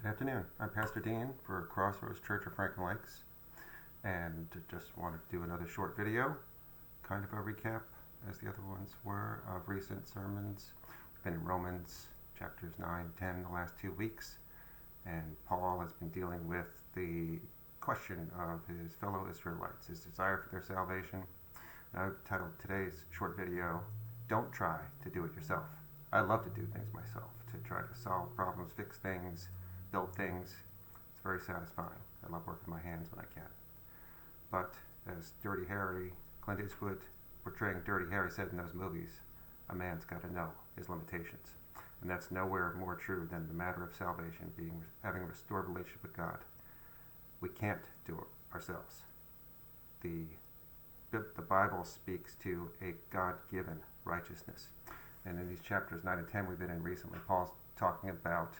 Good afternoon. I'm Pastor Dean for Crossroads Church of Franklin Lakes, and just wanted to do another short video, kind of a recap, as the other ones were, of recent sermons. We've been in Romans chapters 9, 10 the last 2 weeks, and Paul has been dealing with the question of his fellow Israelites, his desire for their salvation. And I've titled today's short video, Don't Try to Do It Yourself. I love to do things myself, to try to solve problems, fix things, build things. It's very satisfying. I love working my hands when I can. But as Dirty Harry, Clint Eastwood portraying Dirty Harry said in those movies, a man's got to know his limitations. And that's nowhere more true than the matter of salvation, having a restored relationship with God. We can't do it ourselves. The Bible speaks to a God-given righteousness. And in these chapters 9 and 10 we've been in recently, Paul's talking about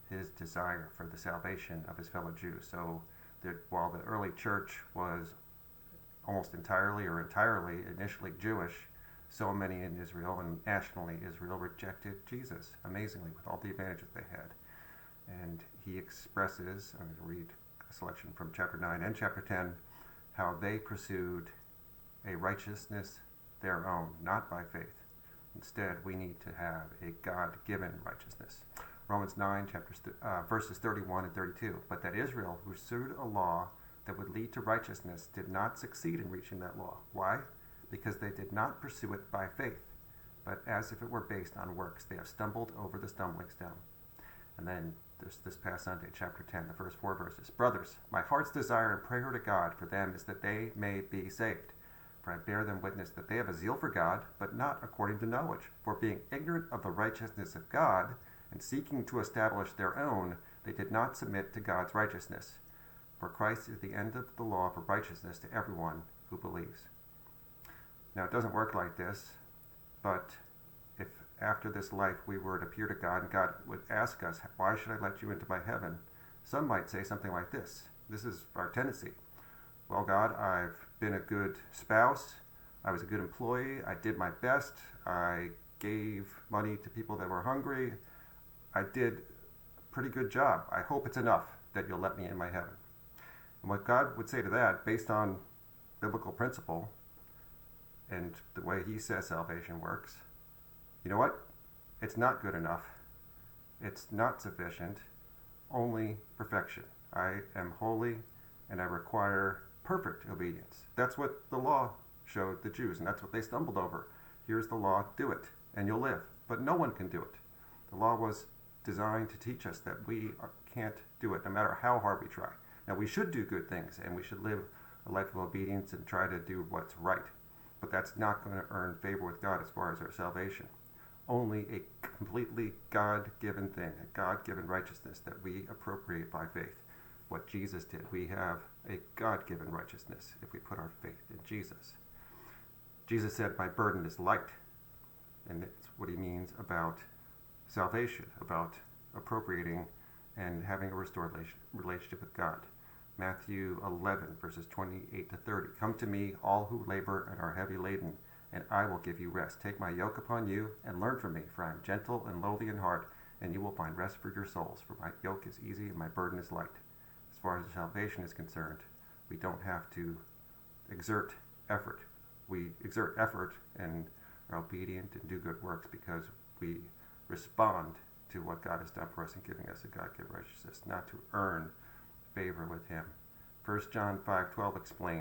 his desire for the salvation of his fellow Jews. So that while the early church was almost entirely initially Jewish, so many in Israel and nationally Israel rejected Jesus, amazingly, with all the advantages they had. And he expresses, I'm going to read a selection from chapter 9 and chapter 10, how they pursued a righteousness their own, not by faith. Instead, we need to have a God-given righteousness. Romans 9, verses 31 and 32. But that Israel, who pursued a law that would lead to righteousness, did not succeed in reaching that law. Why? Because they did not pursue it by faith, but as if it were based on works. They have stumbled over the stumbling stone. And then this past Sunday, chapter 10, the first 4 verses. Brothers, my heart's desire and prayer to God for them is that they may be saved. For I bear them witness that they have a zeal for God, but not according to knowledge. For being ignorant of the righteousness of God, and seeking to establish their own, they did not submit to God's righteousness. For Christ is the end of the law for righteousness to everyone who believes. Now, it doesn't work like this, but if after this life we were to appear to God and God would ask us, why should I let you into my heaven? Some might say something like this. This is our tendency. Well, God, I've been a good spouse. I was a good employee. I did my best. I gave money to people that were hungry. I did a pretty good job. I hope it's enough that you'll let me in my heaven. And what God would say to that, based on biblical principle and the way he says salvation works, you know what? It's not good enough. It's not sufficient. Only perfection. I am holy and I require perfect obedience. That's what the law showed the Jews, and that's what they stumbled over. Here's the law, do it, and you'll live. But no one can do it. The law was designed to teach us that we can't do it, no matter how hard we try. Now, we should do good things, and we should live a life of obedience and try to do what's right. But that's not going to earn favor with God as far as our salvation. Only a completely God-given thing, a God-given righteousness that we appropriate by faith. What Jesus did. We have a God-given righteousness if we put our faith in Jesus. Jesus said, my burden is light. And that's what he means about salvation, about appropriating and having a restored relationship with God. Matthew 11, verses 28 to 30. Come to me, all who labor and are heavy laden, and I will give you rest. Take my yoke upon you and learn from me, for I am gentle and lowly in heart, and you will find rest for your souls. For my yoke is easy and my burden is light. As far as salvation is concerned, we don't have to exert effort. We exert effort and are obedient and do good works because we respond to what God has done for us in giving us a God-given righteousness, not to earn favor with him. 1 John 5:12 explains